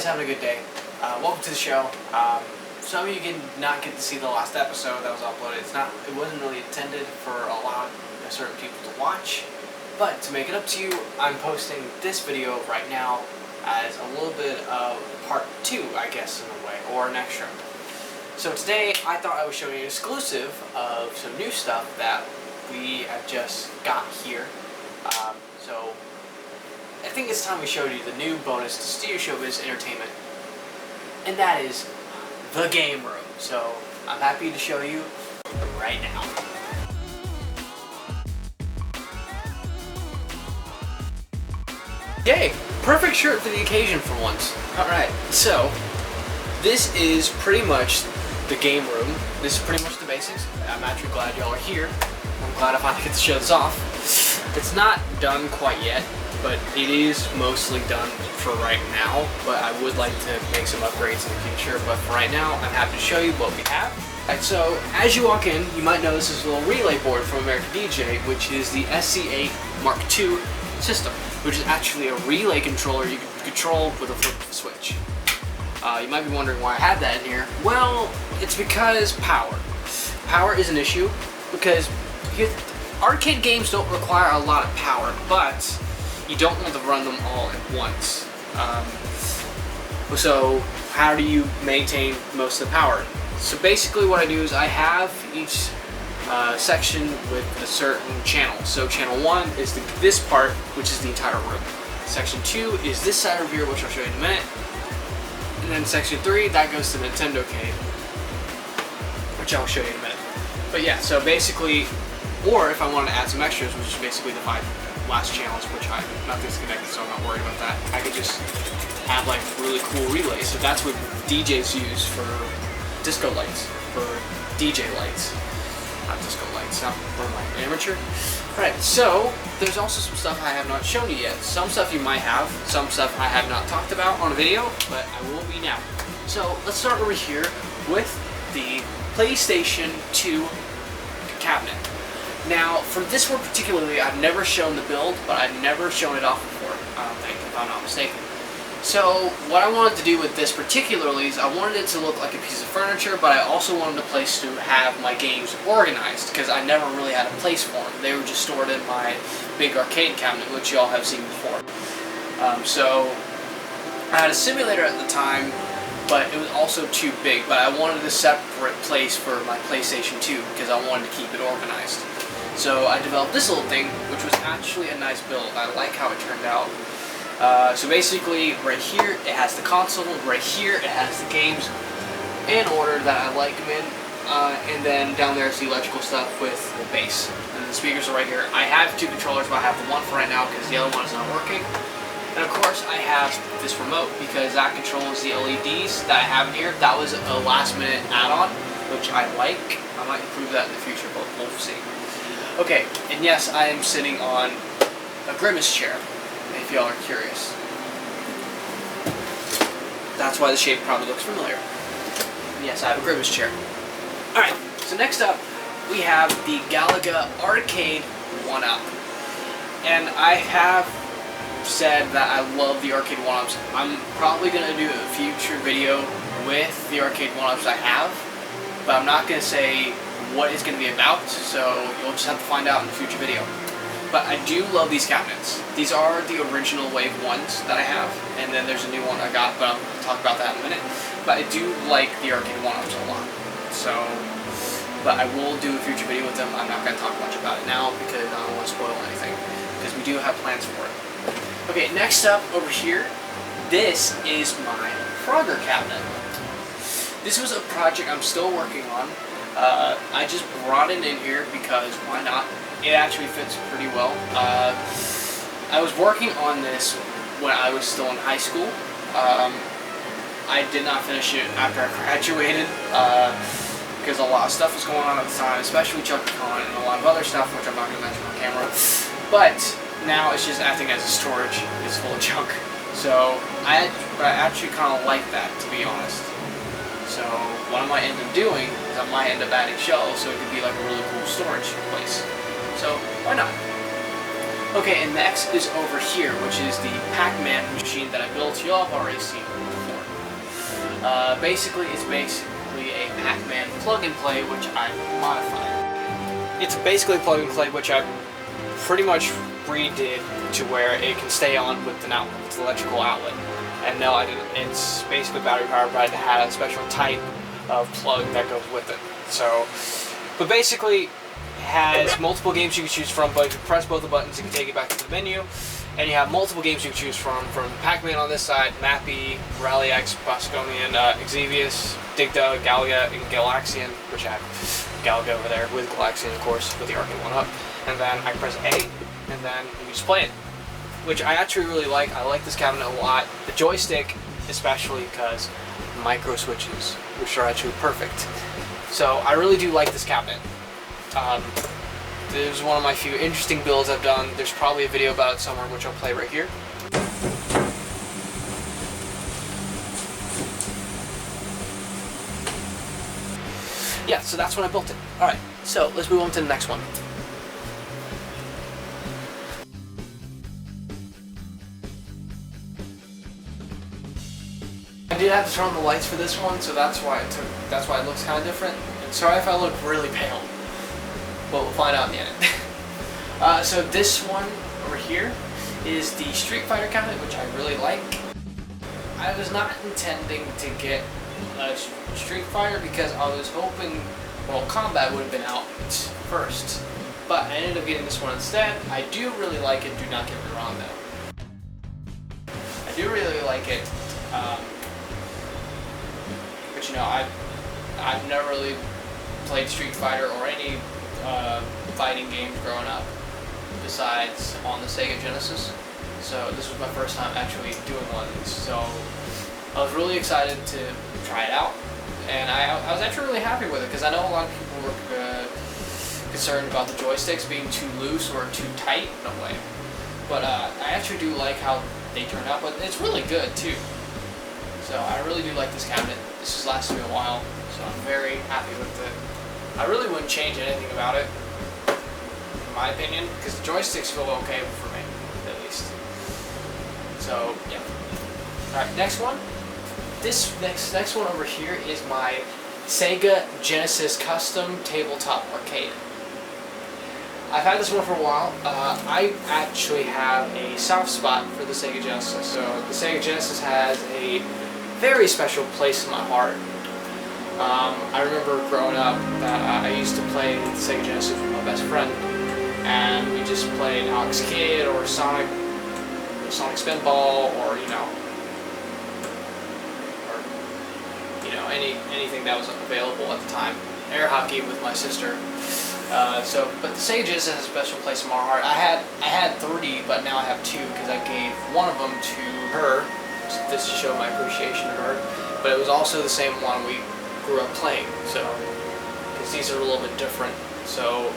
having a good day. Welcome to the show. Some of you did not get to see the last episode that was uploaded. It wasn't really intended for a lot of certain people to watch, but to make it up to you, I'm posting this video right now as a little bit of part 2, I guess, in a way, or an extra. So today, I thought I would show you an exclusive of some new stuff that we have just got here. So I think it's time we showed you the new bonus to Studio ShowBiz Entertainment, and that is the Game Room. So I'm happy to show you right now. Yay! Perfect shirt for the occasion for once. Alright, so this is pretty much the Game Room. This is pretty much the basics. I'm actually glad y'all are here. I'm glad I finally get to show this off. It's not done quite yet, but it is mostly done for right now. But I would like to make some upgrades in the future. But for right now, I'm happy to show you what we have. Alright, so as you walk in, you might notice this little relay board from American DJ, which is the SC8 Mark II system, which is actually a relay controller you can control with a flip switch. You might be wondering why I have that in here. Well, it's because power. Power is an issue because arcade games don't require a lot of power, but you don't want to run them all at once. So how do you maintain most of the power? So basically what I do is I have each section with a certain channel. So channel 1 is this part, which is the entire room. Section 2 is this side over here, which I'll show you in a minute. And then section 3, that goes to Nintendo Arcade, which I'll show you in a minute. But yeah, so basically, or if I wanted to add some extras, which is basically the 5 last channels, which nothing's connected, so I'm not worried about that. I could just have like really cool relays. So that's what DJs use for disco lights, for DJ lights. Not disco lights, not for my amateur. Alright, so there's also some stuff I have not shown you yet. Some stuff you might have, some stuff I have not talked about on a video, but I will be now. So let's start over here with the PlayStation 2 cabinet. Now, for this one particularly, I've never shown the build, but I've never shown it off before, I don't think, if I'm not mistaken. So, what I wanted to do with this particularly is I wanted it to look like a piece of furniture, but I also wanted a place to have my games organized, because I never really had a place for them. They were just stored in my big arcade cabinet, which y'all have seen before. So, I had a simulator at the time, but it was also too big, but I wanted a separate place for my PlayStation 2, because I wanted to keep it organized. So I developed this little thing, which was actually a nice build. I like how it turned out. So basically, right here it has the console, right here it has the games in order that I like them in, and then down there is the electrical stuff with the bass. And the speakers are right here. I have 2 controllers, but I have the one for right now because the other one is not working. And of course I have this remote because that controls the LEDs that I have in here. That was a last minute add-on, which I like. I might improve that in the future, but we'll see. Okay, and yes, I am sitting on a Grimace chair, if y'all are curious. That's why the shape probably looks familiar. And yes, I have a Grimace chair. Alright, so next up, we have the Galaga Arcade 1-Up. And I have said that I love the arcade 1-Ups. I'm probably going to do a future video with the arcade 1-Ups I have, but I'm not going to say what it's going to be about, so you'll just have to find out in a future video. But I do love these cabinets. These are the original Wave 1s that I have, and then there's a new one I got, but I'll talk about that in a minute. But I do like the arcade 1-Ups a lot. So, but I will do a future video with them. I'm not going to talk much about it now because I don't want to spoil anything, because we do have plans for it. Okay, next up over here, this is my Frogger cabinet. This was a project I'm still working on. I just brought it in here because why not? It actually fits pretty well. I was working on this when I was still in high school. I did not finish it after I graduated because a lot of stuff was going on at the time, especially ChuckyCon and a lot of other stuff, which I'm not going to mention on camera. But now it's just acting as a storage. It's full of junk. So I actually kind of like that, to be honest. So what I might end up doing is I might end up adding shelves so it could be like a really cool storage place. So why not? Okay, and next is over here, which is the Pac-Man Machine that I built. Y'all have already seen before. Basically, it's basically a Pac-Man plug-and-play, which I modified. It's basically a plug-and-play, which I pretty much redid to where it can stay on with an outlet, with an electrical outlet. And no, I didn't. It's basically battery powered, but I had a special type of plug that goes with it. So, but basically, it has multiple games you can choose from. But if you press both the buttons, you can take it back to the menu. And you have multiple games you can choose from Pac-Man on this side, Mappy, Rally X, Bosconian, Exevious, Dig Dug, Galaga, and Galaxian, which I have Galaga over there with Galaxian, of course, with the arcade one up. And then I press A, and then you just play it, which I actually really like. I like this cabinet a lot. The joystick, especially because micro switches, which are actually perfect. So I really do like this cabinet. This is one of my few interesting builds I've done. There's probably a video about it somewhere, which I'll play right here. Yeah, so that's when I built it. Alright, so let's move on to the next one. I did have to turn on the lights for this one, so that's why it looks kind of different. And sorry if I look really pale. But we'll find out in the end. So this one over here is the Street Fighter cabinet, which I really like. I was not intending to get a Street Fighter because I was hoping Mortal Kombat would have been out first. But I ended up getting this one instead. I do really like it, do not get me wrong though. I do really like it. But you know, I've never really played Street Fighter or any fighting games growing up besides on the Sega Genesis, so this was my first time actually doing one, so I was really excited to try it out, and I was actually really happy with it because I know a lot of people were concerned about the joysticks being too loose or too tight in a way, but I actually do like how they turned out, but it's really good too, so I really do like this cabinet. This has lasted me a while, so I'm very happy with it. I really wouldn't change anything about it, in my opinion, because the joysticks feel okay for me, at least. So, yeah. Alright, next one. This next one over here is my Sega Genesis Custom Tabletop Arcade. I've had this one for a while. I actually have a soft spot for the Sega Genesis. So, the Sega Genesis has a very special place in my heart. I remember growing up that I used to play the Sega Genesis with my best friend, and we just played Alex Kidd or Sonic Spinball, or anything that was available at the time. Air hockey with my sister. But the Sega Genesis has a special place in my heart. I had 3, but now I have 2 because I gave one of them to her, just to show my appreciation to her. But it was also the same one we grew up playing, so because these are a little bit different. So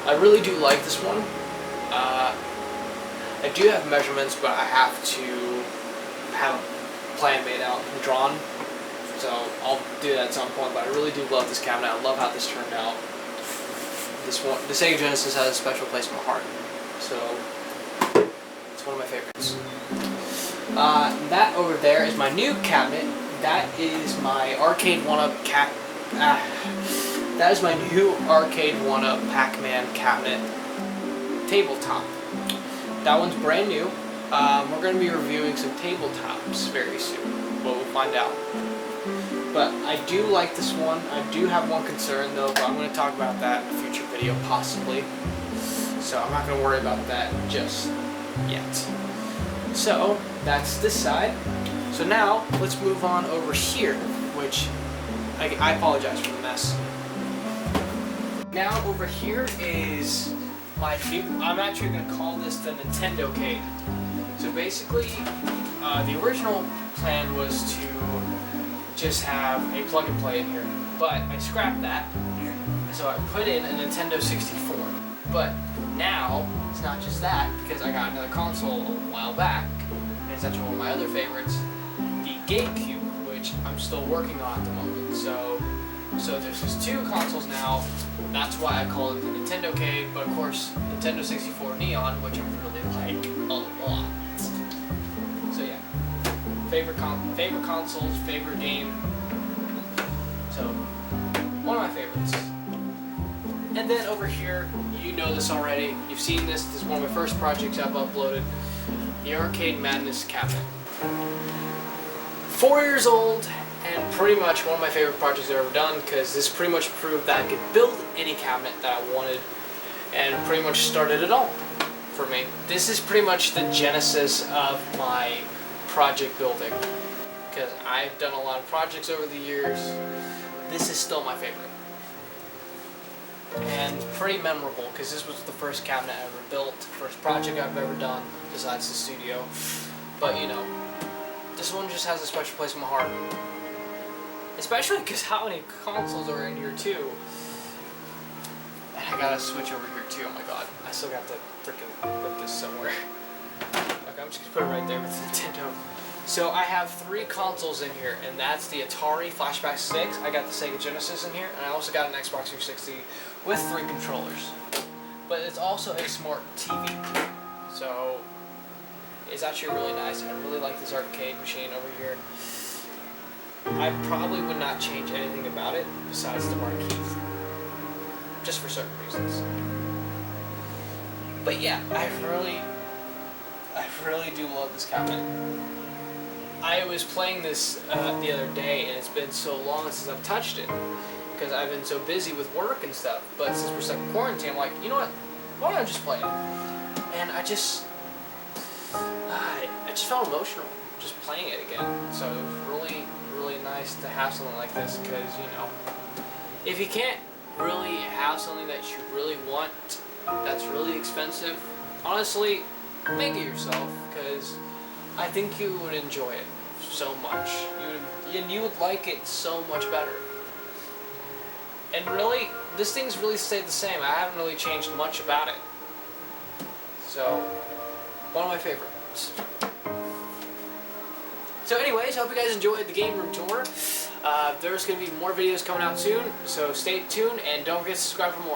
I really do like this one. I do have measurements, but I have to have a plan made out and drawn. So I'll do that at some point. But I really do love this cabinet. I love how this turned out. This one, the Sega Genesis, has a special place in my heart. So it's one of my favorites. That over there is my new cabinet. That is my arcade 1-up that is my new arcade 1-up Pac-Man cabinet tabletop. That one's brand new. We're going to be reviewing some tabletops very soon. We'll find out. But I do like this one. I do have one concern though, but I'm going to talk about that in a future video possibly. So I'm not going to worry about that just yet. So that's this side. So now, let's move on over here, which I apologize for the mess. Now over here is my new, I'm actually going to call this the Nintendo Arcade. So basically, the original plan was to just have a plug and play in here, but I scrapped that, so I put in a Nintendo 64. But now, it's not just that, because I got another console a while back, and it's actually one of my other favorites, GameCube, which I'm still working on at the moment. So there's just 2 consoles now. That's why I call it the Nintendo Arcade, but of course Nintendo 64 Neon, which I really like a lot. So yeah. favorite consoles, favorite game. So, one of my favorites. And then over here, you know this already. You've seen this. This is one of my first projects I've uploaded. The Arcade Madness cabinet. 4 years old, and pretty much one of my favorite projects I've ever done, because this pretty much proved that I could build any cabinet that I wanted, and pretty much started it all for me. This is pretty much the genesis of my project building, because I've done a lot of projects over the years. This is still my favorite. And pretty memorable, because this was the first cabinet I ever built, first project I've ever done, besides the studio. But you know, this one just has a special place in my heart. Especially because how many consoles are in here too. And I gotta switch over here too, oh my god. I still got to freaking put this somewhere. Okay, I'm just gonna put it right there with the Nintendo. So I have 3 consoles in here, and that's the Atari Flashback 6, I got the Sega Genesis in here, and I also got an Xbox 360 with 3 controllers. But it's also a smart TV. So it's actually really nice. I really like this arcade machine over here. I probably would not change anything about it besides the marquee, just for certain reasons. But yeah, I really do love this cabinet. I was playing this the other day, and it's been so long since I've touched it, because I've been so busy with work and stuff. But since we're stuck in quarantine, I'm like, you know what? Why don't I just play it? And I just felt emotional just playing it again. So it was really, really nice to have something like this, because you know, if you can't really have something that you really want that's really expensive, honestly, make it yourself, because I think you would enjoy it so much. You would like it so much better. And really, this thing's really stayed the same. I haven't really changed much about it. So, one of my favorites. So anyways, I hope you guys enjoyed the game room tour. There's going to be more videos coming out soon, so stay tuned and don't forget to subscribe for more.